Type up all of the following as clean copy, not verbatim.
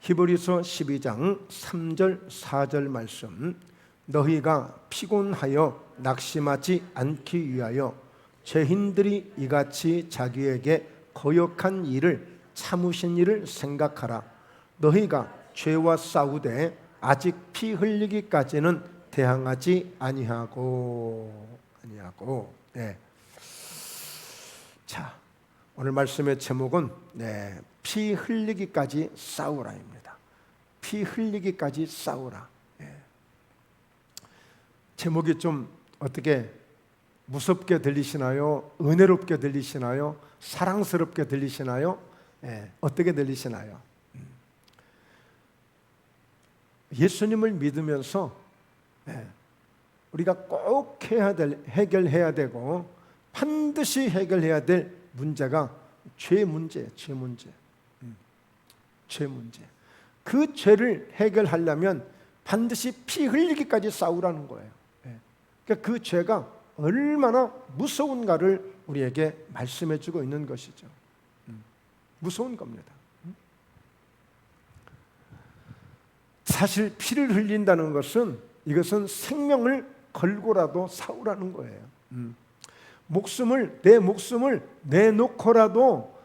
히브리서 12장 3절 4절 말씀. 너희가 피곤하여 낙심하지 않기 위하여 죄인들이 이같이 자기에게 거역한 일을 참으신 일을 생각하라. 너희가 죄와 싸우되 아직 피 흘리기까지는 대항하지 아니하고. 네. 자, 오늘 말씀의 제목은 피 흘리기까지 싸우라입니다. 피 흘리기까지 싸우라. 제목이 좀 어떻게 무섭게 들리시나요? 은혜롭게 들리시나요? 사랑스럽게 들리시나요? 어떻게 들리시나요? 예수님을 믿으면서 우리가 꼭 해결해야 되고 반드시 해결해야 될 문제가 죄 문제. 그 죄를 해결하려면 반드시 피 흘리기까지 싸우라는 거예요. 그러니까 그 죄가 얼마나 무서운가를 우리에게 말씀해 주고 있는 것이죠. 무서운 겁니다. 사실 피를 흘린다는 것은 이것은 생명을 걸고라도 싸우라는 거예요. 내 목숨을 내놓고라도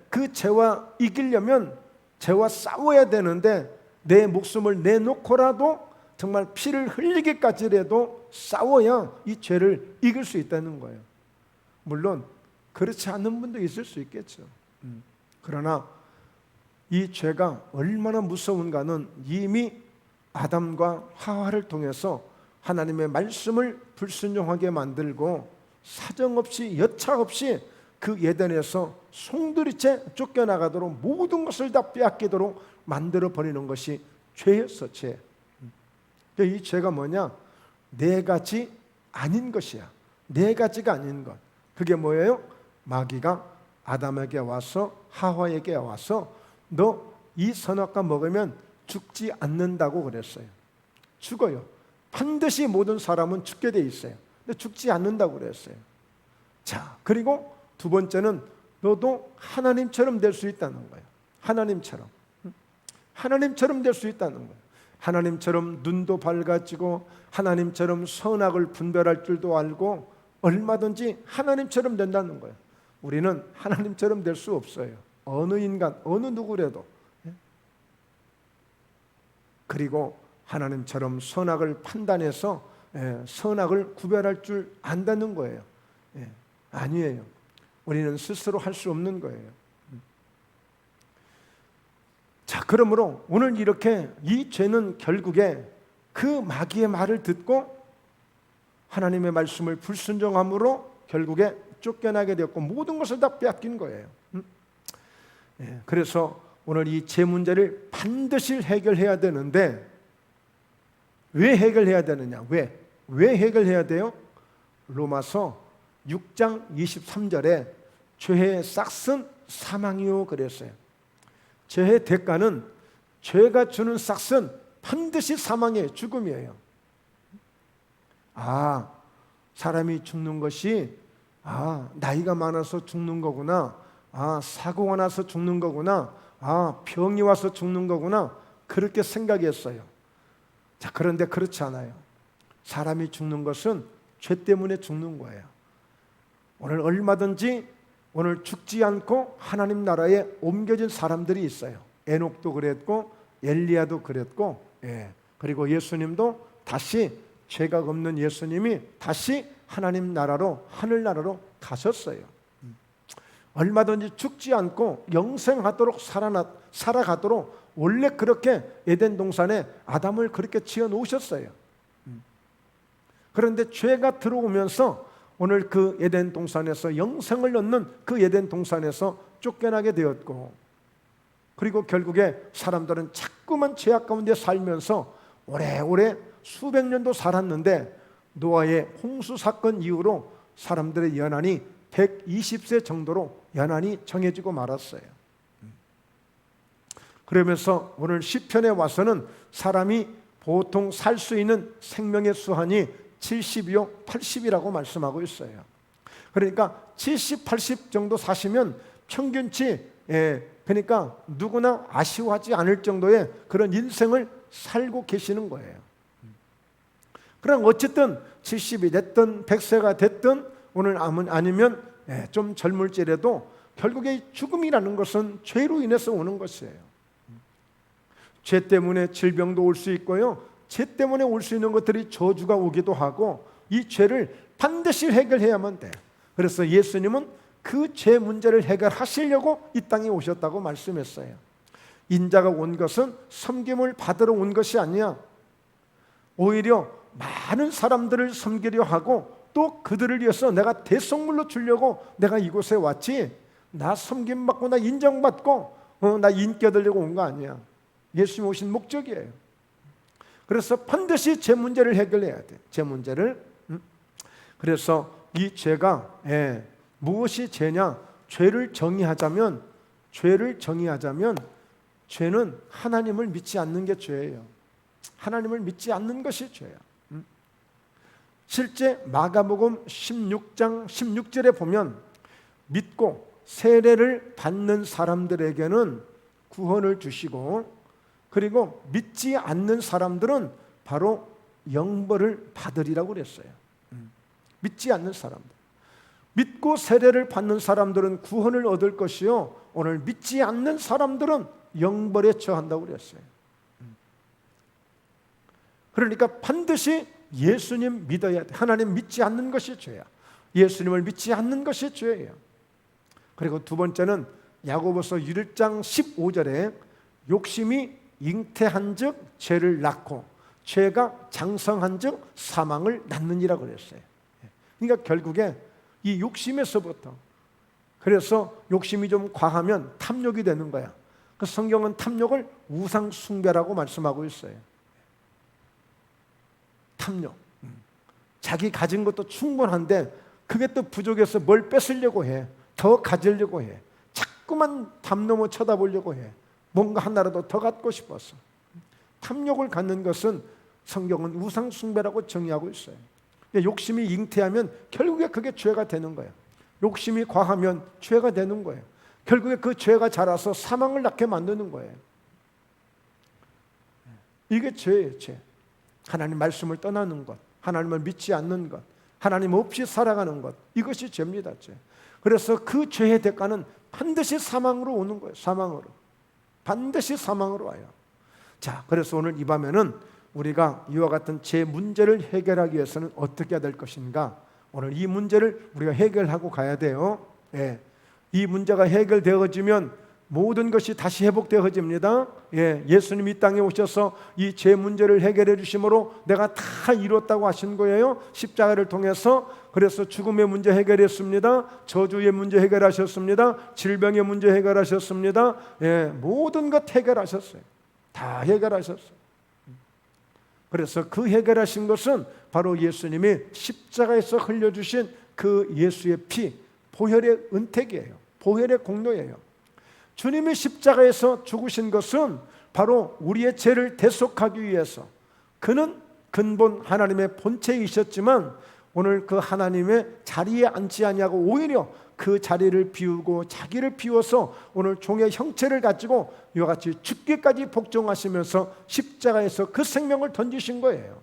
그 죄와 이기려면 죄와 싸워야 되는데 내 목숨을 내놓고라도 정말 피를 흘리기까지라도 싸워야 이 죄를 이길 수 있다는 거예요. 물론 그렇지 않은 분도 있을 수 있겠죠. 그러나 이 죄가 얼마나 무서운가는 이미 아담과 하와를 통해서 하나님의 말씀을 불순종하게 만들고 사정없이 여차없이 그 에덴에서 송두리째 쫓겨나가도록 모든 것을 다 빼앗기도록 만들어 버리는 것이 죄였어. 죄. 이 죄가 뭐냐? 네 가지 아닌 것이야. 네 가지가 아닌 것. 그게 뭐예요? 마귀가 아담에게 와서 하와에게 와서 너 이 선악과 먹으면 죽지 않는다고 그랬어요. 죽어요. 반드시 모든 사람은 죽게 돼 있어요. 근데 죽지 않는다고 그랬어요. 자, 그리고 두 번째는 너도 하나님처럼 될 수 있다는 거예요. 하나님처럼 될 수 있다는 거예요. 하나님처럼 눈도 밝아지고 하나님처럼 선악을 분별할 줄도 알고 얼마든지 하나님처럼 된다는 거예요. 우리는 하나님처럼 될 수 없어요. 어느 인간, 어느 누구라도. 그리고 하나님처럼 선악을 판단해서 선악을 구별할 줄 안다는 거예요. 아니에요. 우리는 스스로 할 수 없는 거예요. 자, 그러므로 오늘 이렇게 이 죄는 결국에 그 마귀의 말을 듣고 하나님의 말씀을 불순종함으로 결국에 쫓겨나게 되었고 모든 것을 다 빼앗긴 거예요. 그래서 오늘 이 죄 문제를 반드시 해결해야 되는데 왜 해결해야 되느냐? 왜 해결해야 돼요? 로마서 6장 23절에 죄의 싹은 사망이요 그랬어요. 죄의 대가는 죄가 주는 싹은 반드시 사망이에요. 죽음이에요. 사람이 죽는 것이 나이가 많아서 죽는 거구나. 사고가 나서 죽는 거구나. 병이 와서 죽는 거구나. 그렇게 생각했어요. 자, 그런데 그렇지 않아요. 사람이 죽는 것은 죄 때문에 죽는 거예요. 오늘 얼마든지 오늘 죽지 않고 하나님 나라에 옮겨진 사람들이 있어요. 에녹도 그랬고 엘리야도 그랬고 그리고 예수님도 다시 죄가 없는 예수님이 다시 하나님 나라로 하늘나라로 가셨어요. 얼마든지 죽지 않고 영생하도록 살아가도록 원래 그렇게 에덴 동산에 아담을 그렇게 지어 놓으셨어요. 그런데 죄가 들어오면서 오늘 그 에덴 동산에서 영생을 얻는 그 에덴 동산에서 쫓겨나게 되었고 그리고 결국에 사람들은 자꾸만 죄악 가운데 살면서 오래오래 수백 년도 살았는데 노아의 홍수 사건 이후로 사람들의 연한이 120세 정도로 연한이 정해지고 말았어요. 그러면서 오늘 시편에 와서는 사람이 보통 살 수 있는 생명의 수한이 70이요 80이라고 말씀하고 있어요. 그러니까 70, 80 정도 사시면 평균치 그러니까 누구나 아쉬워하지 않을 정도의 그런 인생을 살고 계시는 거예요. 그럼 어쨌든 70이 됐든 100세가 됐든 오늘 아니면 좀 젊을지라도 결국에 죽음이라는 것은 죄로 인해서 오는 것이에요. 죄 때문에 질병도 올 수 있고요, 죄 때문에 올 수 있는 것들이 저주가 오기도 하고, 이 죄를 반드시 해결해야만 돼요. 그래서 예수님은 그 죄 문제를 해결하시려고 이 땅에 오셨다고 말씀했어요. 인자가 온 것은 섬김을 받으러 온 것이 아니야, 오히려 많은 사람들을 섬기려 하고 또 그들을 위해서 내가 대속물로 주려고 내가 이곳에 왔지, 나 섬김받고 나 인정받고 나 인기 얻으려고 온 거 아니야. 예수님 오신 목적이에요. 그래서 반드시 죄 문제를 해결해야 돼. 죄 문제를. 그래서 이 죄가 무엇이 죄냐? 죄를 정의하자면 죄는 하나님을 믿지 않는 게 죄예요. 하나님을 믿지 않는 것이 죄야. 실제 마가복음 16장 16절에 보면 믿고 세례를 받는 사람들에게는 구원을 주시고, 그리고 믿지 않는 사람들은 바로 영벌을 받으리라고 그랬어요. 믿지 않는 사람들, 믿고 세례를 받는 사람들은 구원을 얻을 것이요, 오늘 믿지 않는 사람들은 영벌에 처한다고 그랬어요. 그러니까 반드시 예수님 믿어야 돼. 하나님 믿지 않는 것이 죄야. 예수님을 믿지 않는 것이 죄예요. 그리고 두 번째는 야고보서 1장 15절에 욕심이 잉태한즉 죄를 낳고 죄가 장성한즉 사망을 낳느니라 그랬어요. 그러니까 결국에 이 욕심에서부터, 그래서 욕심이 좀 과하면 탐욕이 되는 거야. 그 성경은 탐욕을 우상 숭배라고 말씀하고 있어요. 탐욕, 자기 가진 것도 충분한데 그게 또 부족해서 뭘 뺏으려고 해. 더 가지려고 해. 자꾸만 담 넘어 쳐다보려고 해. 뭔가 하나라도 더 갖고 싶어서. 탐욕을 갖는 것은 성경은 우상 숭배라고 정의하고 있어요. 욕심이 잉태하면 결국에 그게 죄가 되는 거예요. 욕심이 과하면 죄가 되는 거예요. 결국에 그 죄가 자라서 사망을 낳게 만드는 거예요. 이게 죄예요, 죄. 하나님 말씀을 떠나는 것, 하나님을 믿지 않는 것, 하나님 없이 살아가는 것, 이것이 죄입니다, 죄. 그래서 그 죄의 대가는 반드시 사망으로 오는 거예요. 사망으로. 반드시 사망으로 와요. 자, 그래서 오늘 이 밤에는 우리가 이와 같은 죄 문제를 해결하기 위해서는 어떻게 해야 될 것인가? 오늘 이 문제를 우리가 해결하고 가야 돼요. 이 문제가 해결되어지면 모든 것이 다시 회복되어집니다. 예수님이 이 땅에 오셔서 이 죄 문제를 해결해 주심으로 내가 다 이뤘다고 하신 거예요. 십자가를 통해서. 그래서 죽음의 문제 해결했습니다. 저주의 문제 해결하셨습니다. 질병의 문제 해결하셨습니다. 모든 것 해결하셨어요. 다 해결하셨어요. 그래서 그 해결하신 것은 바로 예수님이 십자가에서 흘려주신 그 예수의 피, 보혈의 은택이에요. 보혈의 공로예요. 주님이 십자가에서 죽으신 것은 바로 우리의 죄를 대속하기 위해서, 그는 근본 하나님의 본체이셨지만 오늘 그 하나님의 자리에 앉지 아니하고 오히려 그 자리를 비우고 자기를 비워서 오늘 종의 형체를 가지고 이와 같이 죽기까지 복종하시면서 십자가에서 그 생명을 던지신 거예요.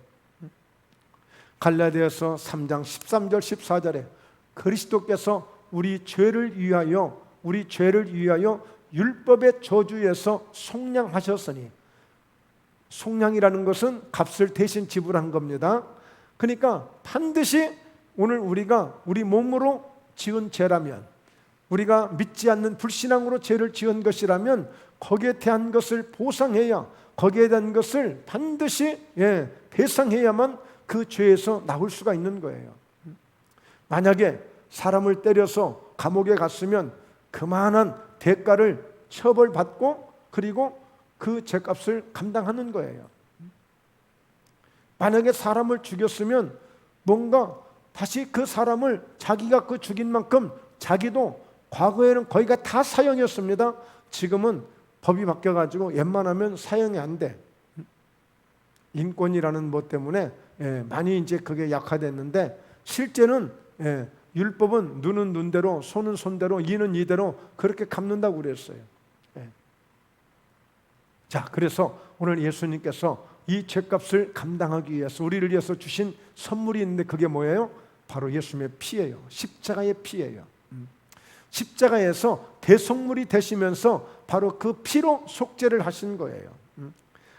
갈라디아서 3장 13절 14절에 그리스도께서 우리 죄를 위하여 율법의 저주에서 속량하셨으니, 속량이라는 것은 값을 대신 지불한 겁니다. 그러니까 반드시 오늘 우리가 우리 몸으로 지은 죄라면, 우리가 믿지 않는 불신앙으로 죄를 지은 것이라면 거기에 대한 것을 보상해야, 거기에 대한 것을 반드시 배상해야만 그 죄에서 나올 수가 있는 거예요. 만약에 사람을 때려서 감옥에 갔으면 그만한 대가를 처벌받고 그리고 그 죄값을 감당하는 거예요. 만약에 사람을 죽였으면 뭔가 다시 그 사람을 자기가 그 죽인 만큼 자기도 과거에는 거의가 다 사형이었습니다. 지금은 법이 바뀌어가지고 웬만하면 사형이 안 돼. 인권이라는 뭐 때문에 많이 이제 그게 약화됐는데 실제는 율법은 눈은 눈대로, 손은 손대로, 이는 이대로 그렇게 갚는다고 그랬어요. 예. 자, 그래서 오늘 예수님께서 이 죄값을 감당하기 위해서 우리를 위해서 주신 선물이 있는데 그게 뭐예요? 바로 예수님의 피예요. 십자가의 피예요. 십자가에서 대속물이 되시면서 바로 그 피로 속죄를 하신 거예요.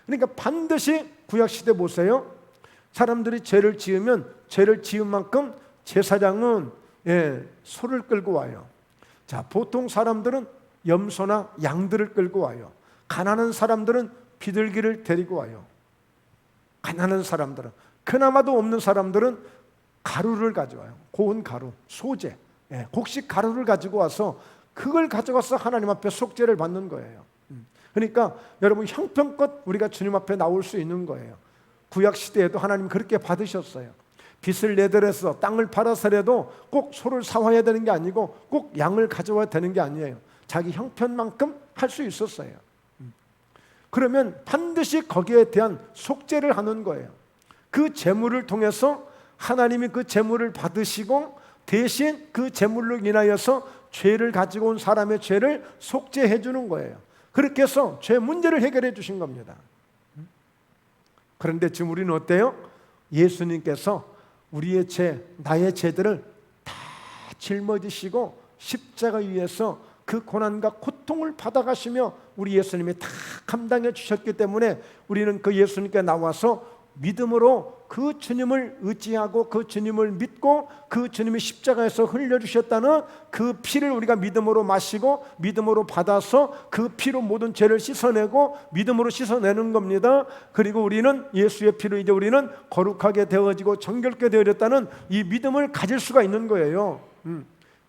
그러니까 반드시 구약시대 보세요. 사람들이 죄를 지으면 죄를 지은 만큼 제사장은 소를 끌고 와요. 자, 보통 사람들은 염소나 양들을 끌고 와요. 가난한 사람들은 비둘기를 데리고 와요. 가난한 사람들은, 그나마도 없는 사람들은 가루를 가져와요. 고운 가루, 소재, 곡식 가루를 가지고 와서 그걸 가져가서 하나님 앞에 속죄를 받는 거예요. 그러니까 여러분, 형편껏 우리가 주님 앞에 나올 수 있는 거예요. 구약 시대에도 하나님 그렇게 받으셨어요. 빚을 내더라도 땅을 팔아서라도 꼭 소를 사와야 되는 게 아니고 꼭 양을 가져와야 되는 게 아니에요. 자기 형편만큼 할 수 있었어요. 그러면 반드시 거기에 대한 속죄를 하는 거예요. 그 제물을 통해서 하나님이 그 제물을 받으시고 대신 그 제물로 인하여서 죄를 가지고 온 사람의 죄를 속죄해 주는 거예요. 그렇게 해서 죄 문제를 해결해 주신 겁니다. 그런데 지금 우리는 어때요? 예수님께서 우리의 죄, 나의 죄들을 다 짊어지시고 십자가 위에서 그 고난과 고통을 받아가시며 우리 예수님이 다 감당해 주셨기 때문에 우리는 그 예수님께 나와서 믿음으로 그 주님을 의지하고 그 주님을 믿고 그 주님이 십자가에서 흘려주셨다는 그 피를 우리가 믿음으로 마시고 믿음으로 받아서 그 피로 모든 죄를 씻어내고 믿음으로 씻어내는 겁니다. 그리고 우리는 예수의 피로 이제 우리는 거룩하게 되어지고 정결케 되어졌다는 이 믿음을 가질 수가 있는 거예요.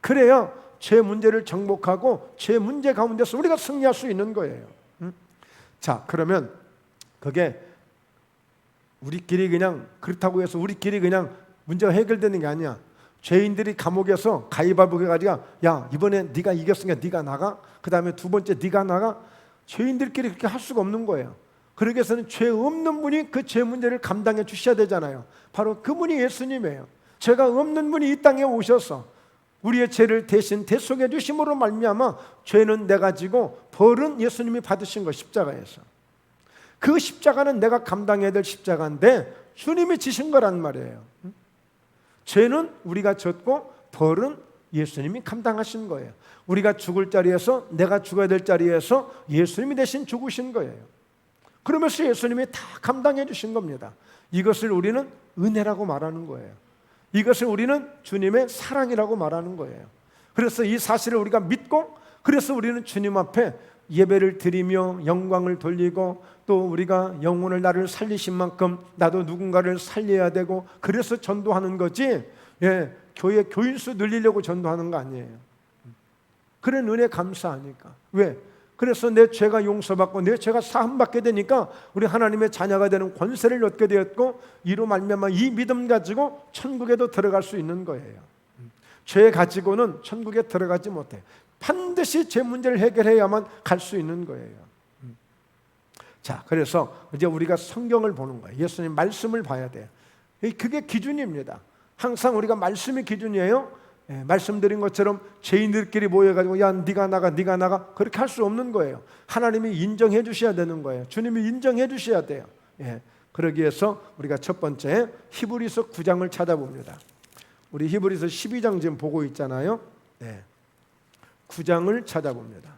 그래야 죄 문제를 정복하고 죄 문제 가운데서 우리가 승리할 수 있는 거예요. 자, 그러면 그게 우리끼리 그냥 그렇다고 해서 우리끼리 그냥 문제가 해결되는 게 아니야. 죄인들이 감옥에서 가위바위보 해가지고 야, 이번에 네가 이겼으니까 네가 나가, 그 다음에 두 번째 네가 나가. 죄인들끼리 그렇게 할 수가 없는 거예요. 그러기 위해서는 죄 없는 분이 그 죄 문제를 감당해 주셔야 되잖아요. 바로 그분이 예수님이에요. 죄가 없는 분이 이 땅에 오셔서 우리의 죄를 대신 대속해 주심으로 말미암아 죄는 내가 지고 벌은 예수님이 받으신 거, 십자가에서. 그 십자가는 내가 감당해야 될 십자가인데 주님이 지신 거란 말이에요. 죄는 우리가 졌고 벌은 예수님이 감당하신 거예요. 우리가 죽을 자리에서, 내가 죽어야 될 자리에서 예수님이 대신 죽으신 거예요. 그러면서 예수님이 다 감당해 주신 겁니다. 이것을 우리는 은혜라고 말하는 거예요. 이것을 우리는 주님의 사랑이라고 말하는 거예요. 그래서 이 사실을 우리가 믿고, 그래서 우리는 주님 앞에 예배를 드리며 영광을 돌리고, 또 우리가 영혼을 나를 살리신 만큼 나도 누군가를 살려야 되고, 그래서 전도하는 거지, 교회 교인수 늘리려고 전도하는 거 아니에요. 그런 은혜 감사하니까. 왜? 그래서 내 죄가 용서받고 내 죄가 사함받게 되니까 우리 하나님의 자녀가 되는 권세를 얻게 되었고, 이로 말미암아 이 믿음 가지고 천국에도 들어갈 수 있는 거예요. 죄 가지고는 천국에 들어가지 못해요. 반드시 죄 문제를 해결해야만 갈 수 있는 거예요. 자, 그래서 이제 우리가 성경을 보는 거예요. 예수님 말씀을 봐야 돼요. 그게 기준입니다. 항상 우리가 말씀이 기준이에요. 말씀드린 것처럼 죄인들끼리 모여가지고 야, 네가 나가, 네가 나가, 그렇게 할 수 없는 거예요. 하나님이 인정해 주셔야 되는 거예요. 주님이 인정해 주셔야 돼요. 그러기 위해서 우리가 첫 번째 히브리서 9장을 찾아봅니다. 우리 히브리서 12장 지금 보고 있잖아요. 9장을 찾아봅니다.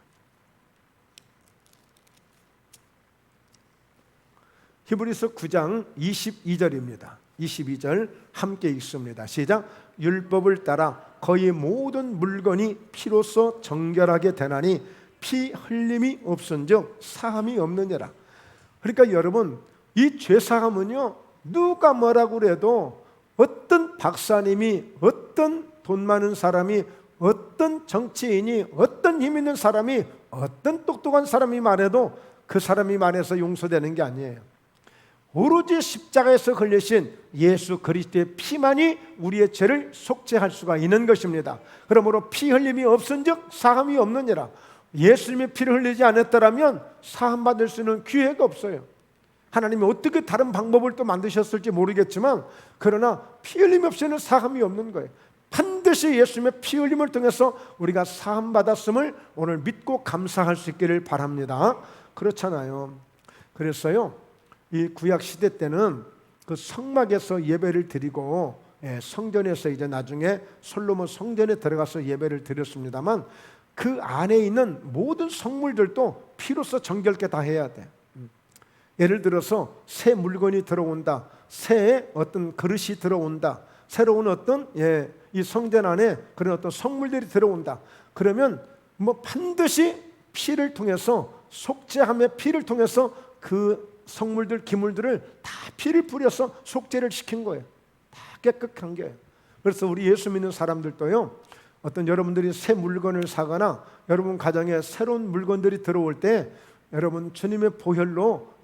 히브리서 9장 22절입니다. 22절 함께 읽습니다. 시작. 율법을 따라 거의 모든 물건이 피로써 정결하게 되나니 피 흘림이 없은즉 사함이 없느니라. 그러니까 여러분, 이 죄사함은요, 누가 뭐라고 그래도 어떤 박사님이, 어떤 돈 많은 사람이, 어떤 정치인이, 어떤 힘 있는 사람이, 어떤 똑똑한 사람이 말해도 그 사람이 말해서 용서되는 게 아니에요. 오로지 십자가에서 흘리신 예수 그리스도의 피만이 우리의 죄를 속죄할 수가 있는 것입니다. 그러므로 피 흘림이 없은즉 사함이 없느니라. 예수님의 피를 흘리지 않았더라면 사함 받을 수 있는 기회가 없어요. 하나님이 어떻게 다른 방법을 또 만드셨을지 모르겠지만, 그러나 피 흘림 없이는 사함이 없는 거예요. 반드시 예수님의 피 흘림을 통해서 우리가 사함 받았음을 오늘 믿고 감사할 수 있기를 바랍니다. 그렇잖아요. 그래서요, 이 구약 시대 때는 그 성막에서 예배를 드리고 성전에서 이제 나중에 솔로몬 성전에 들어가서 예배를 드렸습니다만, 그 안에 있는 모든 성물들도 피로써 정결케 다 해야 돼. 예를 들어서 새 물건이 들어온다, 새 어떤 그릇이 들어온다, 새로운 어떤 이 성전 안에 그런 어떤 성물들이 들어온다. 그러면 뭐 반드시 피를 통해서, 속죄함의 피를 통해서 그 성물들, 기물들을 다 피를 뿌려서 속죄를 시킨 거예요. 다 깨끗한 게. 그래서 우리 예수 믿는 사람들도요, 어떤 여러분들이 새 물건을 사거나 여러분 가정에 새로운 물건들이 들어올 때 여러분 주님의 보혈로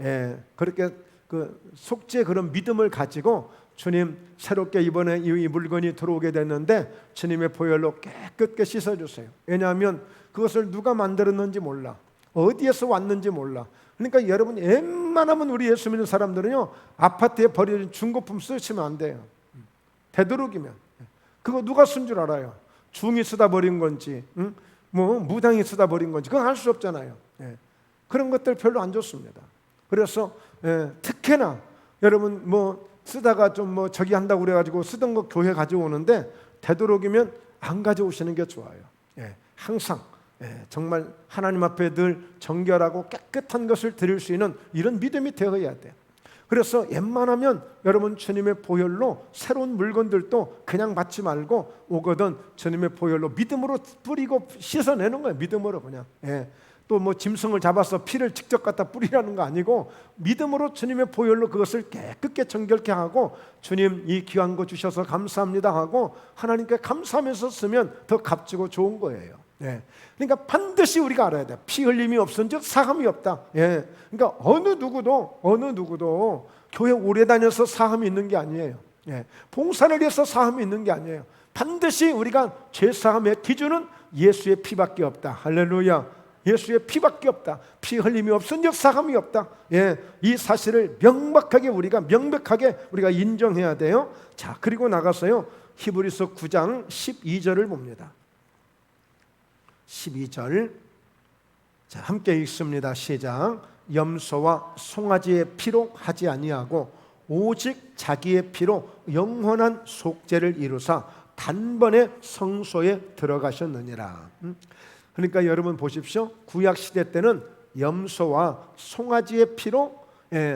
그렇게 그 속죄 그런 믿음을 가지고, 주님 새롭게 이번에 이 물건이 들어오게 됐는데 주님의 보혈로 깨끗게 씻어주세요. 왜냐하면 그것을 누가 만들었는지 몰라, 어디에서 왔는지 몰라. 그러니까 여러분 웬만하면 우리 예수 믿는 사람들은요, 아파트에 버려진 중고품 쓰시면 안 돼요. 되도록이면. 그거 누가 쓴 줄 알아요? 중이 쓰다 버린 건지, 뭐 무당이 쓰다 버린 건지 그건 알 수 없잖아요. 그런 것들 별로 안 좋습니다. 그래서 특히나 여러분 뭐 쓰다가 좀 뭐 저기 한다고 그래가지고 쓰던 거 교회 가져오는데 되도록이면 안 가져오시는 게 좋아요. 항상 정말 하나님 앞에 늘 정결하고 깨끗한 것을 드릴 수 있는 이런 믿음이 되어야 돼요. 그래서 웬만하면 여러분 주님의 보혈로 새로운 물건들도 그냥 받지 말고 오거든 주님의 보혈로 믿음으로 뿌리고 씻어내는 거예요. 믿음으로 그냥. 또 뭐 짐승을 잡아서 피를 직접 갖다 뿌리라는 거 아니고 믿음으로 주님의 보혈로 그것을 깨끗게 정결케 하고, 주님 이 귀한 거 주셔서 감사합니다 하고 하나님께 감사하면서 쓰면 더 값지고 좋은 거예요. 그러니까 반드시 우리가 알아야 돼. 피 흘림이 없은즉 사함이 없다. 그러니까 어느 누구도 교회 오래 다녀서 사함이 있는 게 아니에요. 봉사를 위해서 사함이 있는 게 아니에요. 반드시 우리가 죄 사함의 기준은 예수의 피밖에 없다. 할렐루야. 예수의 피밖에 없다. 피 흘림이 없은즉 사함이 없다. 이 사실을 명백하게 우리가 인정해야 돼요. 자, 그리고 나가서요, 히브리서 9장 12절을 봅니다. 12절, 자, 함께 읽습니다. 시작. 염소와 송아지의 피로 하지 아니하고 오직 자기의 피로 영원한 속죄를 이루사 단번에 성소에 들어가셨느니라. 그러니까 여러분 보십시오. 구약 시대 때는 염소와 송아지의 피로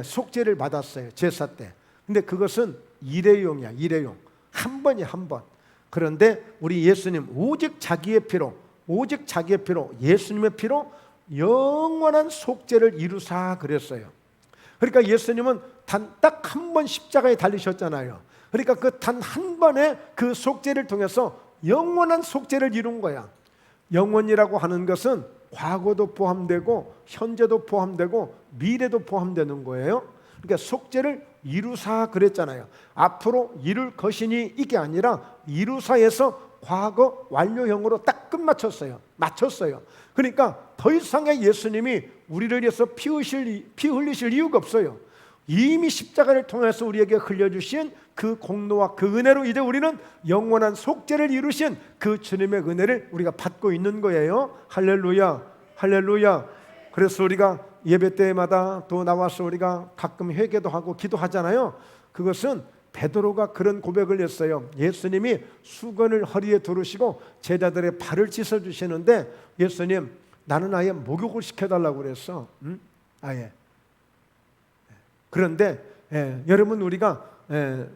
속죄를 받았어요. 제사 때. 근데 그것은 일회용이야. 일회용. 한 번이 한 번. 그런데 우리 예수님 오직 자기의 피로 예수님의 피로 영원한 속죄를 이루사 그랬어요. 그러니까 예수님은 딱 한 번 십자가에 달리셨잖아요. 그러니까 그 단 한 번의 그 속죄를 통해서 영원한 속죄를 이룬 거야. 영원이라고 하는 것은 과거도 포함되고 현재도 포함되고 미래도 포함되는 거예요. 그러니까 속죄를 이루사 그랬잖아요. 앞으로 이룰 것이니 이게 아니라 이루사에서 과거 완료형으로 딱 끝마쳤어요. 맞췄어요. 그러니까 더 이상의 예수님이 우리를 위해서 피 흘리실 이유가 없어요. 이미 십자가를 통해서 우리에게 흘려주신 그 공로와 그 은혜로 이제 우리는 영원한 속죄를 이루신 그 주님의 은혜를 우리가 받고 있는 거예요. 할렐루야, 할렐루야. 그래서 우리가 예배 때마다 또 나와서 우리가 가끔 회개도 하고 기도하잖아요. 그것은 베드로가 그런 고백을 했어요. 예수님이 수건을 허리에 두르시고 제자들의 발을 씻어주시는데, 예수님 나는 아예 목욕을 시켜달라고 그랬어. 아예. 그런데 여러분 우리가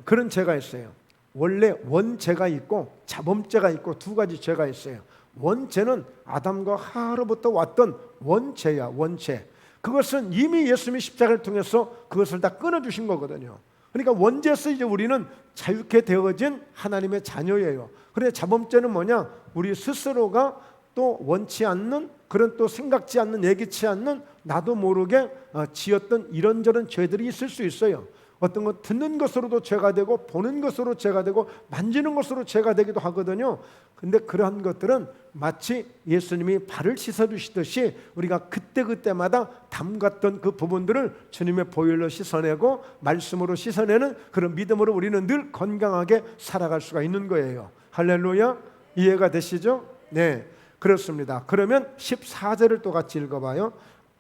그런 죄가 있어요. 원래 원죄가 있고 자범죄가 있고 두 가지 죄가 있어요. 원죄는 아담과 하와로부터 왔던 원죄야. 원죄. 그것은 이미 예수님이 십자가를 통해서 그것을 다 끊어주신 거거든요. 그러니까 원죄에서 이제 우리는 자유케 되어진 하나님의 자녀예요. 그런데 자범죄는 뭐냐? 우리 스스로가 또 원치 않는, 그런 또 생각지 않는, 예기치 않는, 나도 모르게 지었던 이런저런 죄들이 있을 수 있어요. 어떤 것 듣는 것으로도 죄가 되고, 보는 것으로 죄가 되고, 만지는 것으로 죄가 되기도 하거든요. 근데 그러한 것들은 마치 예수님이 발을 씻어주시듯이 우리가 그때그때마다 담갔던 그 부분들을 주님의 보혈로 씻어내고 말씀으로 씻어내는 그런 믿음으로 우리는 늘 건강하게 살아갈 수가 있는 거예요. 할렐루야. 이해가 되시죠? 네, 그렇습니다. 그러면 14절을 또 같이 읽어봐요.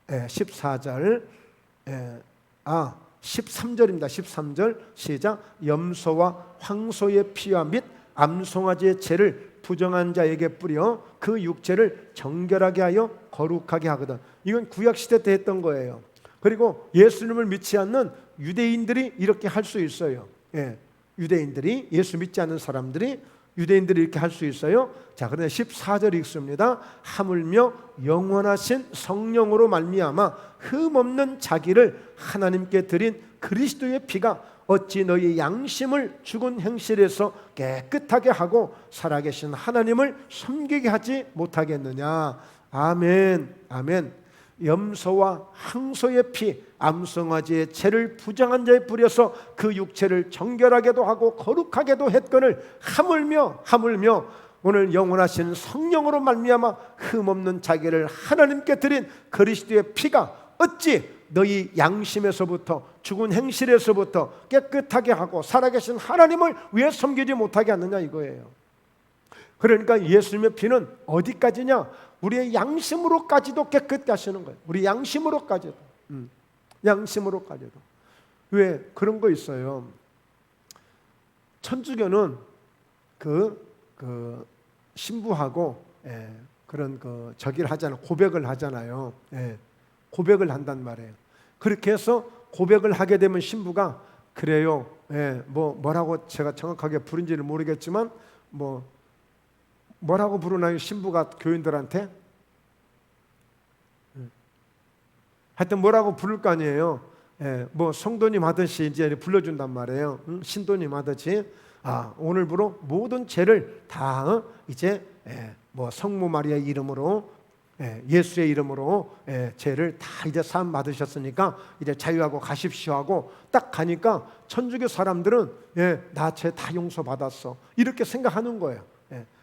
14절 13절입니다. 13절 시작. 염소와 황소의 피와 및 암송아지의 채를 부정한 자에게 뿌려 그 육체를 정결하게 하여 거룩하게 하거든. 이건 구약시대 때 했던 거예요. 그리고 예수님을 믿지 않는 유대인들이 이렇게 할 수 있어요. 유대인들이, 예수 믿지 않는 사람들이, 유대인들이 이렇게 할 수 있어요. 자, 그런데 14절 읽습니다. 하물며 영원하신 성령으로 말미암아 흠없는 자기를 하나님께 드린 그리스도의 피가 어찌 너희 양심을 죽은 행실에서 깨끗하게 하고 살아계신 하나님을 섬기게 하지 못하겠느냐. 아멘, 아멘. 염소와 황소의 피, 암송아지의 채를 부정한 자에 뿌려서 그 육체를 정결하게도 하고 거룩하게도 했거늘 하물며 오늘 영원하신 성령으로 말미암아 흠없는 자기를 하나님께 드린 그리스도의 피가 어찌 너희 양심에서부터 죽은 행실에서부터 깨끗하게 하고 살아계신 하나님을 왜 섬기지 못하게 하느냐 이거예요. 그러니까 예수님의 피는 어디까지냐? 우리의 양심으로까지도 깨끗게 하시는 거예요. 우리 양심으로까지도. 양심으로까지도. 왜 그런 거 있어요. 천주교는 그 신부하고 그런 저기를 하잖아요. 고백을 하잖아요. 고백을 한단 말이에요. 그렇게 해서 고백을 하게 되면 신부가 그래요. 뭐라고 제가 정확하게 부른지는 모르겠지만 뭐라고 부르나요? 신부가 교인들한테? 하여튼 뭐라고 부를 거 아니에요. 뭐 성도님 하듯이 이제 불러준단 말이에요. 신도님 하듯이. 오늘부로 모든 죄를 다 이제 뭐 성모 마리아 이름으로 예수의 이름으로 죄를 다 이제 사함 받으셨으니까 이제 자유하고 가십시오 하고 딱 가니까 천주교 사람들은 나 죄 다 용서 받았어 이렇게 생각하는 거예요.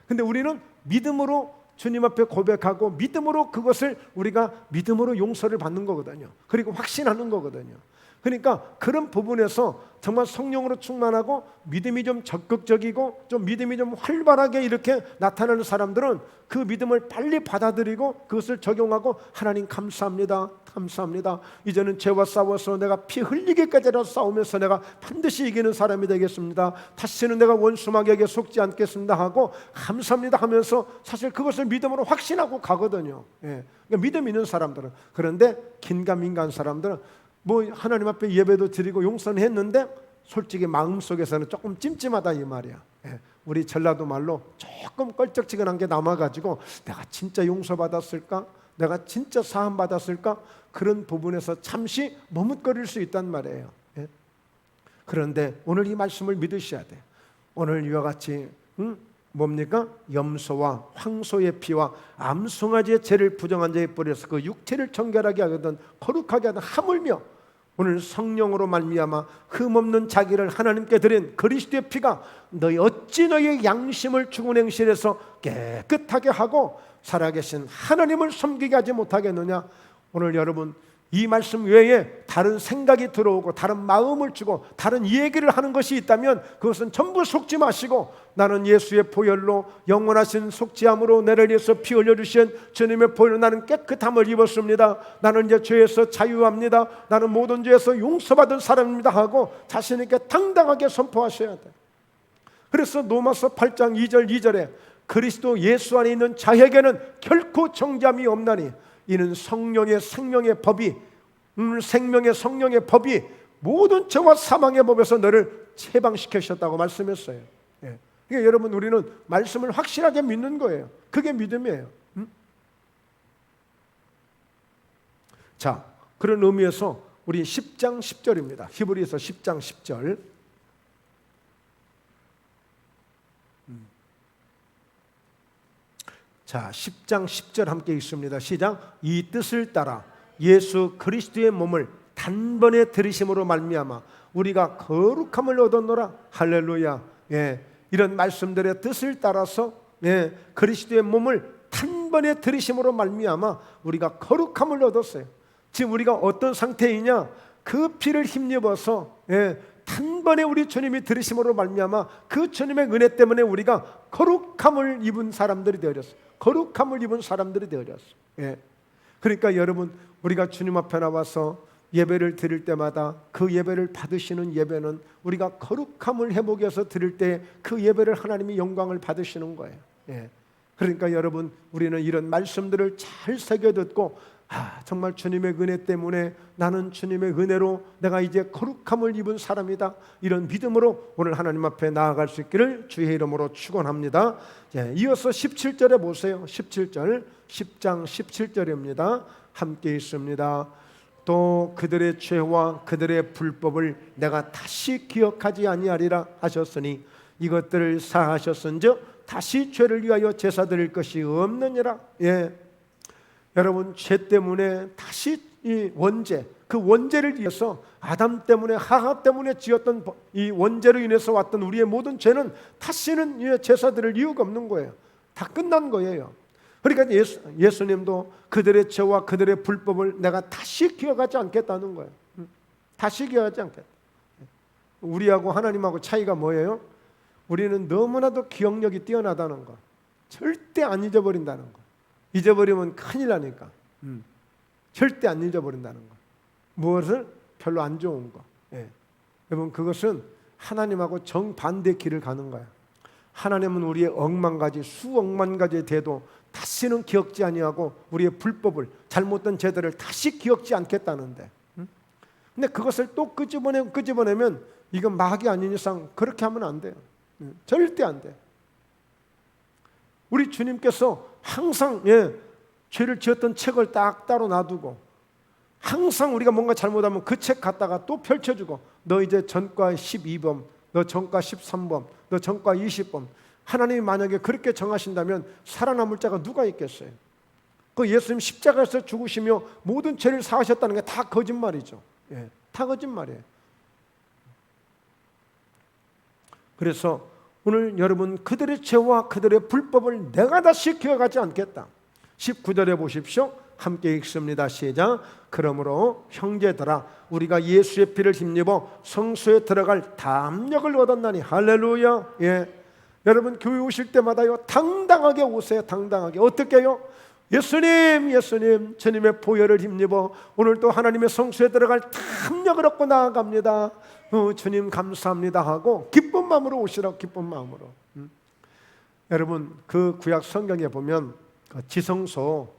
근데 우리는 믿음으로 주님 앞에 고백하고 믿음으로 그것을 우리가 믿음으로 용서를 받는 거거든요. 그리고 확신하는 거거든요. 그러니까 그런 부분에서 정말 성령으로 충만하고 믿음이 좀 적극적이고 좀 믿음이 좀 활발하게 이렇게 나타나는 사람들은 그 믿음을 빨리 받아들이고 그것을 적용하고 하나님 감사합니다. 감사합니다. 이제는 죄와 싸워서 내가 피 흘리기까지라도 싸우면서 내가 반드시 이기는 사람이 되겠습니다. 다시는 내가 원수 마귀에게 속지 않겠습니다 하고 감사합니다 하면서 사실 그것을 믿음으로 확신하고 가거든요. 그러니까 믿음 있는 사람들은. 그런데 긴가민가한 사람들은 뭐 하나님 앞에 예배도 드리고 용서는 했는데 솔직히 마음속에서는 조금 찜찜하다 이 말이야. 우리 전라도 말로 조금 껄쩍지근한 게 남아가지고 내가 진짜 용서받았을까? 내가 진짜 사함받았을까? 그런 부분에서 잠시 머뭇거릴 수 있단 말이에요. 그런데 오늘 이 말씀을 믿으셔야 돼. 오늘 이와 같이 뭡니까? 염소와 황소의 피와 암송아지의 죄를 부정한 자에 뿌려서 그 육체를 정결하게 하거든 거룩하게 하든 하물며 오늘 성령으로 말미암아 흠없는 자기를 하나님께 드린 그리스도의 피가 어찌 너희의 양심을 죽은 행실에서 깨끗하게 하고 살아계신 하나님을 섬기게 하지 못하겠느냐. 오늘 여러분 이 말씀 외에 다른 생각이 들어오고 다른 마음을 주고 다른 얘기를 하는 것이 있다면 그것은 전부 속지 마시고 나는 예수의 보혈로 영원하신 속죄함으로 나를 위해서 피 흘려주신 주님의 보혈로 나는 깨끗함을 입었습니다. 나는 이제 죄에서 자유합니다. 나는 모든 죄에서 용서받은 사람입니다 하고 자신 있게 당당하게 선포하셔야 돼요. 그래서 로마서 8장 2절 2절에 그리스도 예수 안에 있는 자에게는 결코 정죄함이 없나니 이는 성령의 생명의 법이 생명의 성령의 법이 모든 죄와 사망의 법에서 너를 해방시키셨다고 말씀했어요. 그러니까 여러분 우리는 말씀을 확실하게 믿는 거예요. 그게 믿음이에요. 자, 그런 의미에서 우리 10장 10절입니다. 히브리서 10장 10절. 자, 10장 10절 함께 읽습니다. 시작. 이 뜻을 따라 예수 그리스도의 몸을 단번에 들이심으로 말미암아 우리가 거룩함을 얻었노라. 할렐루야. 이런 말씀들의 뜻을 따라서 그리스도의 몸을 단번에 들이심으로 말미암아 우리가 거룩함을 얻었어요. 지금 우리가 어떤 상태이냐? 그 피를 힘입어서 단번에 우리 주님이 들으심으로 말미암아 그 주님의 은혜 때문에 우리가 거룩함을 입은 사람들이 되어졌어요. 거룩함을 입은 사람들이 되어졌어요. 예. 그러니까 여러분, 우리가 주님 앞에 나와서 예배를 드릴 때마다 그 예배를 받으시는 예배는 우리가 거룩함을 회복해서 드릴 때 그 예배를 하나님이 영광을 받으시는 거예요. 예. 그러니까 여러분, 우리는 이런 말씀들을 잘 새겨 듣고 정말 주님의 은혜 때문에 나는 주님의 은혜로 내가 이제 거룩함을 입은 사람이다, 이런 믿음으로 오늘 하나님 앞에 나아갈 수 있기를 주의 이름으로 축원합니다. 이어서 17절에 보세요. 17절, 10장 17절입니다. 함께 있습니다. 또 그들의 죄와 그들의 불법을 내가 다시 기억하지 아니하리라 하셨으니 이것들을 사하셨은즉 다시 죄를 위하여 제사 드릴 것이 없느니라. 예. 여러분, 죄 때문에 다시 이 원죄, 그 원죄를 위해서 아담 때문에, 하하 때문에 지었던 이 원죄로 인해서 왔던 우리의 모든 죄는 다시는 제사 드릴 이유가 없는 거예요. 다 끝난 거예요. 그러니까 예수님도 그들의 죄와 그들의 불법을 내가 다시 기억하지 않겠다는 거예요. 다시 기억하지 않겠다. 우리하고 하나님하고 차이가 뭐예요? 우리는 너무나도 기억력이 뛰어나다는 거, 절대 안 잊어버린다는 거. 잊어버리면 큰일 나니까 절대 안 잊어버린다는 거. 무엇을? 별로 안 좋은 거. 예. 여러분, 그것은 하나님하고 정반대 길을 가는 거야. 하나님은 우리의 억만 가지, 수억만 가지의 대도 다시는 기억지 아니하고 우리의 불법을, 잘못된 죄들을 다시 기억지 않겠다는데, 근데 그것을 또 끄집어내면 이건 마귀 아닌 이상 그렇게 하면 안 돼요. 절대 안 돼. 우리 주님께서 항상 죄를 지었던 책을 딱 따로 놔두고, 항상 우리가 뭔가 잘못하면 그 책 갖다가 또 펼쳐주고, 너 이제 전과 12범, 너 전과 13범, 너 전과 20범. 하나님이 만약에 그렇게 정하신다면 살아남을 자가 누가 있겠어요? 그 예수님 십자가에서 죽으시며 모든 죄를 사하셨다는 게 다 거짓말이죠. 예, 다 거짓말이에요. 그래서 오늘 여러분, 그들의 죄와 그들의 불법을 내가 다시 기억하지 않겠다. 19절에 보십시오. 함께 읽습니다. 시작. 그러므로 형제들아, 우리가 예수의 피를 힘입어 성소에 들어갈 담력을 얻었나니. 할렐루야. 예. 여러분, 교회 오실 때마다요, 당당하게 오세요. 당당하게. 어떻게 해요? 예수님, 주님의 보혈을 힘입어 오늘 또 하나님의 성소에 들어갈 담력을 얻고 나아갑니다. 주님 감사합니다 하고 기쁜 마음으로 오시라고. 기쁜 마음으로. 여러분, 그 구약 성경에 보면 지성소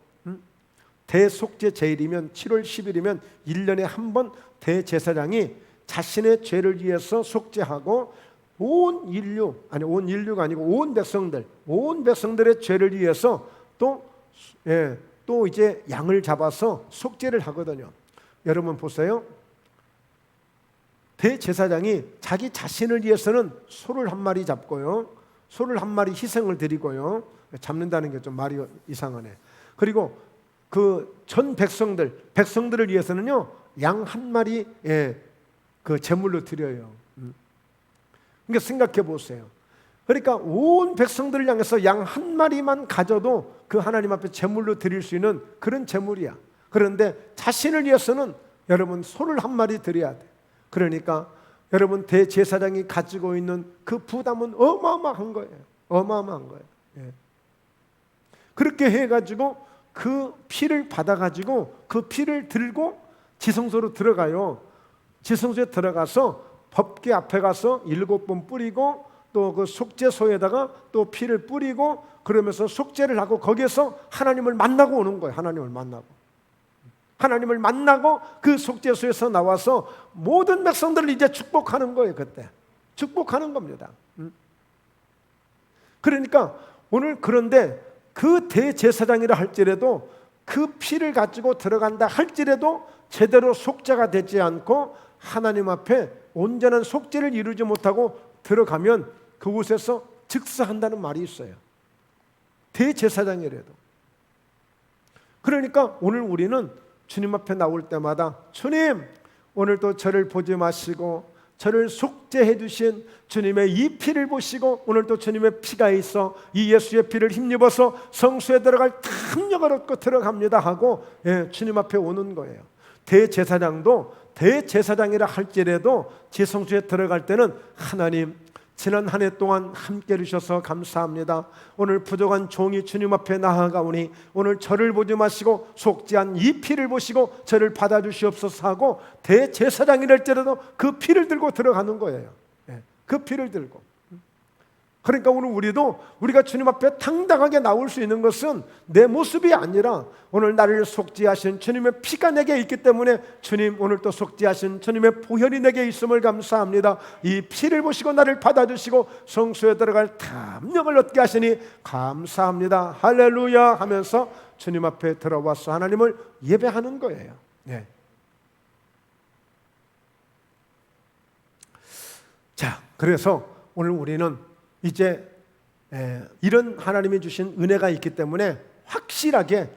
대속죄 제일이면 7월 10일이면 1년에 한 번 대제사장이 자신의 죄를 위해서 속죄하고 온 인류가 아니고 온 백성들의 죄를 위해서 또 이제 양을 잡아서 속죄를 하거든요. 여러분 보세요. 대제사장이 자기 자신을 위해서는 소를 한 마리 잡고요, 소를 한 마리 희생을 드리고요. 잡는다는 게 좀 말이 이상하네. 그리고 그 전 백성들을 위해서는요, 양 한 마리 그 제물로 드려요. 그러니까 생각해 보세요. 그러니까 온 백성들을 향해서 양 한 마리만 가져도 그 하나님 앞에 제물로 드릴 수 있는 그런 제물이야. 그런데 자신을 위해서는 여러분 소를 한 마리 드려야 돼. 그러니까 여러분, 대제사장이 가지고 있는 그 부담은 어마어마한 거예요. 어마어마한 거예요. 예. 그렇게 해가지고 그 피를 받아가지고 그 피를 들고 지성소로 들어가요. 지성소에 들어가서 법궤 앞에 가서 7번 뿌리고 또 그 속죄소에다가 또 피를 뿌리고 그러면서 속죄를 하고 거기에서 하나님을 만나고 오는 거예요. 하나님을 만나고 그 속죄소에서 나와서 모든 백성들을 이제 축복하는 거예요. 그때 축복하는 겁니다. 그러니까 오늘, 그런데 그 대제사장이라 할지라도 그 피를 가지고 들어간다 할지라도 제대로 속죄가 되지 않고 하나님 앞에 온전한 속죄를 이루지 못하고 들어가면 그곳에서 즉사한다는 말이 있어요. 대제사장이라도. 그러니까 오늘 우리는 주님 앞에 나올 때마다, 주님, 오늘도 저를 보지 마시고 저를 속죄해 주신 주님의 이 피를 보시고 오늘도 주님의 피가 있어 이 예수의 피를 힘입어서 성소에 들어갈 담력을 얻고 들어갑니다 하고 주님 앞에 오는 거예요. 대제사장도 대제사장이라 할지라도 지성소에 들어갈 때는 하나님, 지난 한 해 동안 함께 해주셔서 감사합니다. 오늘 부족한 종이 주님 앞에 나아가오니 오늘 저를 보지 마시고 속죄한 이 피를 보시고 저를 받아주시옵소서 하고 대제사장이랄지라도 그 피를 들고 들어가는 거예요. 그 피를 들고. 그러니까 오늘 우리가 주님 앞에 당당하게 나올 수 있는 것은 내 모습이 아니라 오늘 나를 속죄하신 주님의 피가 내게 있기 때문에 주님, 오늘 또 속죄하신 주님의 보혈이 내게 있음을 감사합니다. 이 피를 보시고 나를 받아주시고 성소에 들어갈 탐령을 얻게 하시니 감사합니다. 할렐루야 하면서 주님 앞에 들어와서 하나님을 예배하는 거예요. 네. 자, 그래서 오늘 우리는 이제 이런 하나님이 주신 은혜가 있기 때문에 확실하게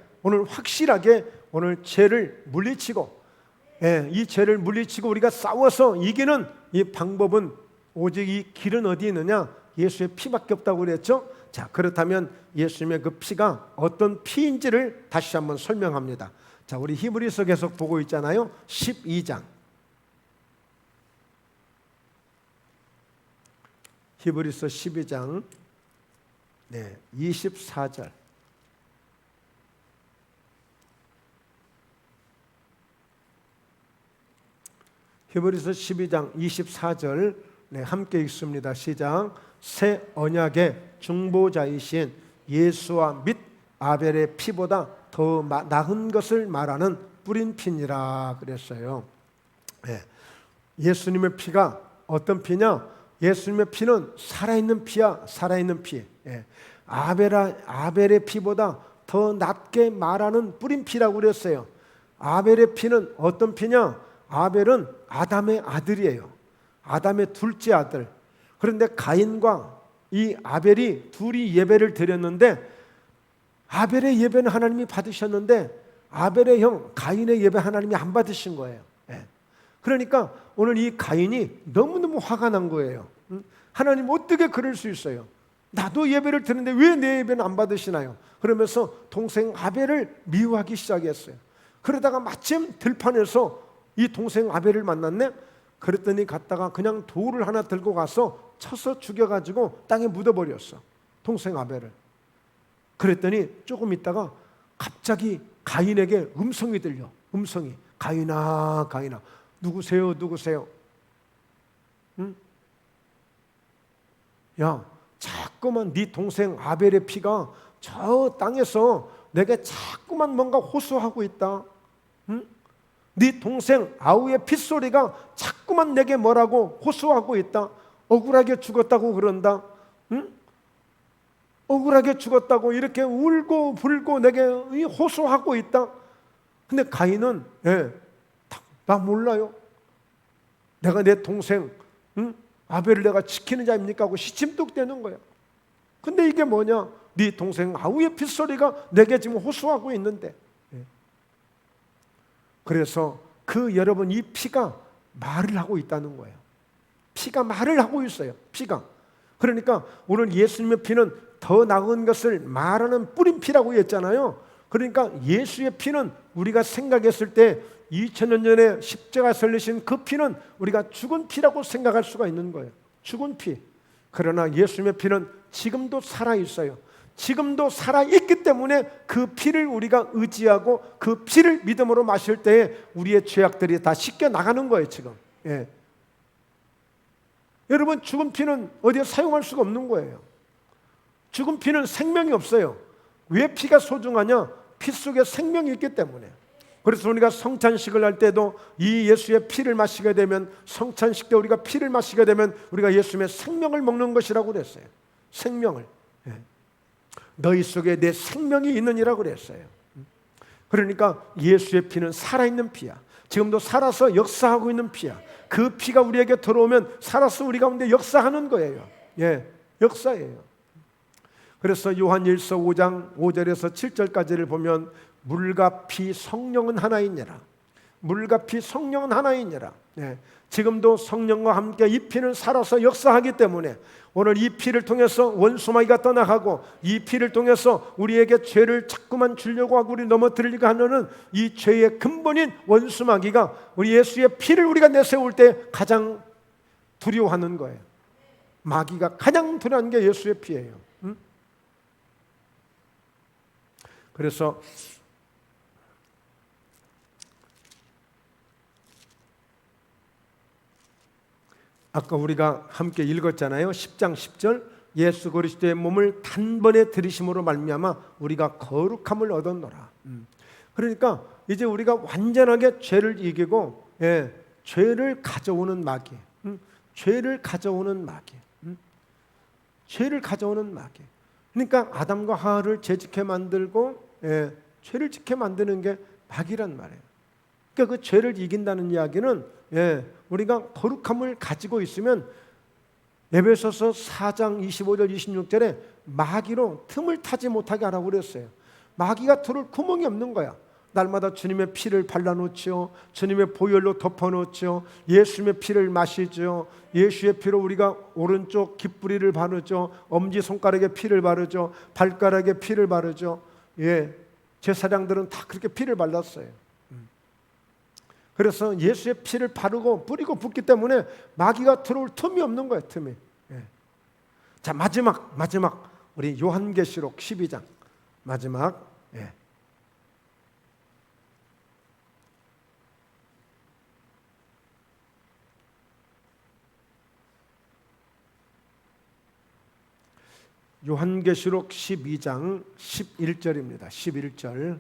오늘 죄를 물리치고, 이 죄를 물리치고 우리가 싸워서 이기는 이 방법은 오직 이 길은 어디 있느냐? 예수의 피밖에 없다고 그랬죠. 자, 그렇다면 예수님의 그 피가 어떤 피인지를 다시 한번 설명합니다. 자, 우리 히브리서 계속 보고 있잖아요. 12장. 히브리서 12장 24절. 히브리서 12장 24절 함께 읽습니다. 시작. 새 언약의 중보자이신 예수와 및 아벨의 피보다 더 나은 것을 말하는 뿌린 피니라 그랬어요. 예수님의 피가 어떤 피냐? 예수님의 피는 살아있는 피야. 살아있는 피. 아벨의 피보다 더 낫게 말하는 뿌린 피라고 그랬어요. 아벨의 피는 어떤 피냐? 아벨은 아담의 아들이에요. 아담의 둘째 아들. 그런데 가인과 이 아벨이 둘이 예배를 드렸는데 아벨의 예배는 하나님이 받으셨는데 아벨의 형 가인의 예배 하나님이 안 받으신 거예요. 그러니까 오늘 이 가인이 너무너무 화가 난 거예요. 하나님 어떻게 그럴 수 있어요? 나도 예배를 드리는데 왜 내 예배는 안 받으시나요? 그러면서 동생 아벨을 미워하기 시작했어요. 그러다가 마침 들판에서 이 동생 아벨을 만났네. 그랬더니 갔다가 그냥 돌을 하나 들고 가서 쳐서 죽여가지고 땅에 묻어버렸어, 동생 아벨을. 그랬더니 조금 있다가 갑자기 가인에게 음성이 들려. 음성이. 가인아, 가인아, 누구세요? 누구세요? 응? 야, 자꾸만 네 동생 아벨의 피가 저 땅에서 내게 자꾸만 뭔가 호소하고 있다. 응? 네 동생 아우의 핏소리가 자꾸만 내게 뭐라고 호소하고 있다. 억울하게 죽었다고 그런다. 응? 억울하게 죽었다고 이렇게 울고 불고 내게 호소하고 있다. 근데 가인은 나 몰라요. 내가 내 동생 아벨을 내가 지키는 자입니까? 하고 시침뚝대는 거야. 근데 이게 뭐냐? 네 동생 아우의 핏소리가 내게 지금 호소하고 있는데. 그래서 여러분 이 피가 말을 하고 있다는 거예요. 피가 말을 하고 있어요. 피가. 그러니까 오늘 예수님의 피는 더 나은 것을 말하는 뿌린 피라고 했잖아요. 그러니까 예수의 피는 우리가 생각했을 때 2000년 전에 십자가 설리신 그 피는 우리가 죽은 피라고 생각할 수가 있는 거예요. 죽은 피. 그러나 예수님의 피는 지금도 살아있어요. 지금도 살아있기 때문에 그 피를 우리가 의지하고 그 피를 믿음으로 마실 때에 우리의 죄악들이 다 씻겨 나가는 거예요. 지금. 여러분, 죽은 피는 어디에 사용할 수가 없는 거예요. 죽은 피는 생명이 없어요. 왜 피가 소중하냐? 피 속에 생명이 있기 때문에. 그래서 우리가 성찬식을 할 때도 이 예수의 피를 마시게 되면, 성찬식 때 우리가 피를 마시게 되면 우리가 예수님의 생명을 먹는 것이라고 그랬어요. 생명을. 너희 속에 내 생명이 있느니라고 그랬어요. 그러니까 예수의 피는 살아있는 피야. 지금도 살아서 역사하고 있는 피야. 그 피가 우리에게 들어오면 살아서 우리 가운데 역사하는 거예요. 역사예요. 그래서 요한일서 5장 5절에서 7절까지를 보면 물과 피 성령은 하나이니라. 물과 피 성령은 하나이니라. 지금도 성령과 함께 이 피는 살아서 역사하기 때문에 오늘 이 피를 통해서 원수마귀가 떠나가고 이 피를 통해서 우리에게 죄를 자꾸만 주려고 하고 우리 넘어뜨리려고 하는 이 죄의 근본인 원수마귀가 우리 예수의 피를 우리가 내세울 때 가장 두려워하는 거예요. 마귀가 가장 두려워하는 게 예수의 피예요. 그래서 아까 우리가 함께 읽었잖아요. 10장 10절 예수 그리스도의 몸을 단번에 들이심으로 말미암아 우리가 거룩함을 얻었노라. 그러니까 이제 우리가 완전하게 죄를 이기고 죄를 가져오는 마귀, 죄를 가져오는 마귀, 죄를 가져오는 마귀. 그러니까 아담과 하와를 죄짓게 만들고 죄를 짓게 만드는 게 마귀란 말이에요. 그러니까 그 죄를 이긴다는 이야기는 우리가 거룩함을 가지고 있으면 에베소서 4장 25절 26절에 마귀로 틈을 타지 못하게 하라고 그랬어요. 마귀가 들을 구멍이 없는 거야. 날마다 주님의 피를 발라놓지요. 주님의 보혈로 덮어놓지요. 예수님의 피를 마시죠. 예수의 피로 우리가 오른쪽 깃뿌리를 바르죠. 엄지손가락에 피를 바르죠. 발가락에 피를 바르죠. 제사장들은 다 그렇게 피를 발랐어요. 그래서 예수의 피를 바르고 뿌리고 붓기 때문에 마귀가 들어올 틈이 없는 거예요. 틈이. 자, 마지막 우리 요한계시록 12장 마지막. 요한계시록 12장 11절입니다. 11절.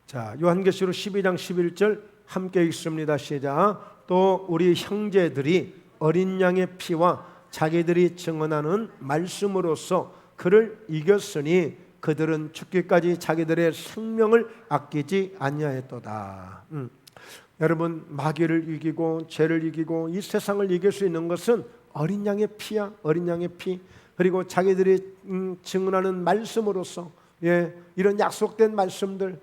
자, 요한계시록 12장 11절 함께 읽습니다. 시작. 또 우리 형제들이 어린 양의 피와 자기들이 증언하는 말씀으로써 그를 이겼으니 그들은 죽기까지 자기들의 생명을 아끼지 아니하였도다. 여러분, 마귀를 이기고 죄를 이기고 이 세상을 이길 수 있는 것은 어린 양의 피야. 어린 양의 피. 그리고 자기들이 증언하는 말씀으로써 이런 약속된 말씀들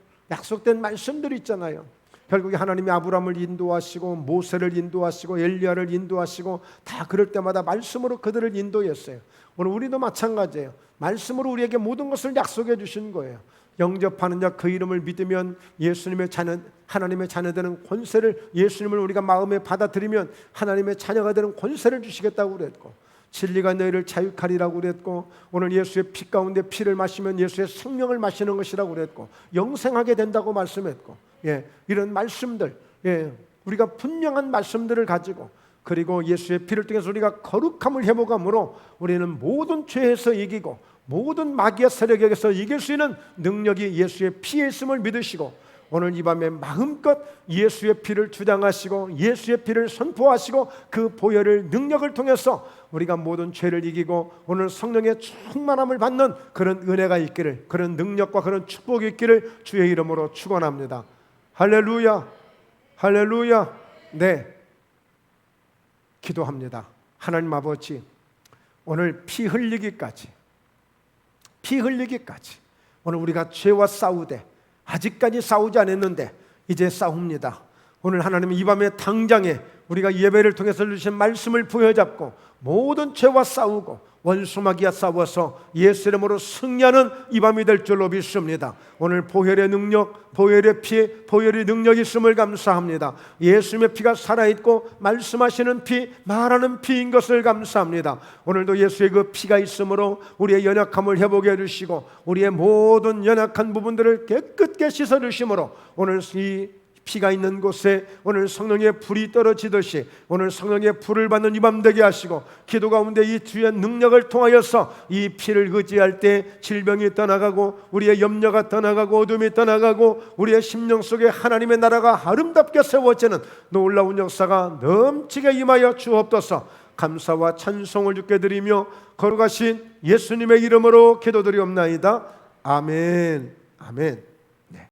있잖아요. 결국에 하나님이 아브라함을 인도하시고 모세를 인도하시고 엘리야를 인도하시고 다 그럴 때마다 말씀으로 그들을 인도했어요. 오늘 우리도 마찬가지예요. 말씀으로 우리에게 모든 것을 약속해 주신 거예요. 영접하는 자 그 이름을 믿으면 예수님의 자녀, 하나님의 자녀 되는 권세를, 예수님을 우리가 마음에 받아들이면 하나님의 자녀가 되는 권세를 주시겠다고 그랬고, 진리가 너희를 자유하리라고 그랬고, 오늘 예수의 피 가운데 피를 마시면 예수의 생명을 마시는 것이라고 그랬고, 영생하게 된다고 말씀했고, 이런 말씀들, 우리가 분명한 말씀들을 가지고, 그리고 예수의 피를 통해서 우리가 거룩함을 회복함으로 우리는 모든 죄에서 이기고 모든 마귀의 세력에게서 이길 수 있는 능력이 예수의 피에 있음을 믿으시고, 오늘 이 밤에 마음껏 예수의 피를 주장하시고 예수의 피를 선포하시고 그 보혈의 능력을 통해서 우리가 모든 죄를 이기고 오늘 성령의 충만함을 받는 그런 은혜가 있기를, 그런 능력과 그런 축복이 있기를 주의 이름으로 축원합니다. 할렐루야, 할렐루야. 기도합니다. 하나님 아버지, 오늘 피 흘리기까지 오늘 우리가 죄와 싸우되 아직까지 싸우지 않았는데 이제 싸웁니다. 오늘 하나님 이 밤에 당장에 우리가 예배를 통해서 주신 말씀을 부여잡고 모든 죄와 싸우고 원수마귀와 싸워서 예수 이름으로 승리하는 이 밤이 될 줄로 믿습니다. 오늘 보혈의 능력, 보혈의 피, 보혈의 능력이 있음을 감사합니다. 예수님의 피가 살아있고 말씀하시는 피, 말하는 피인 것을 감사합니다. 오늘도 예수의 그 피가 있으므로 우리의 연약함을 회복해 주시고 우리의 모든 연약한 부분들을 깨끗게 씻어 주심으로 오늘 이 피가 있는 곳에 오늘 성령의 불이 떨어지듯이 오늘 성령의 불을 받는 이 밤 되게 하시고, 기도 가운데 이 주의 능력을 통하여서 이 피를 의지할 때 질병이 떠나가고 우리의 염려가 떠나가고 어둠이 떠나가고 우리의 심령 속에 하나님의 나라가 아름답게 세워지는 놀라운 역사가 넘치게 임하여 주옵소서. 감사와 찬송을 주께 드리며 거룩하신 예수님의 이름으로 기도드리옵나이다. 아멘. 아멘.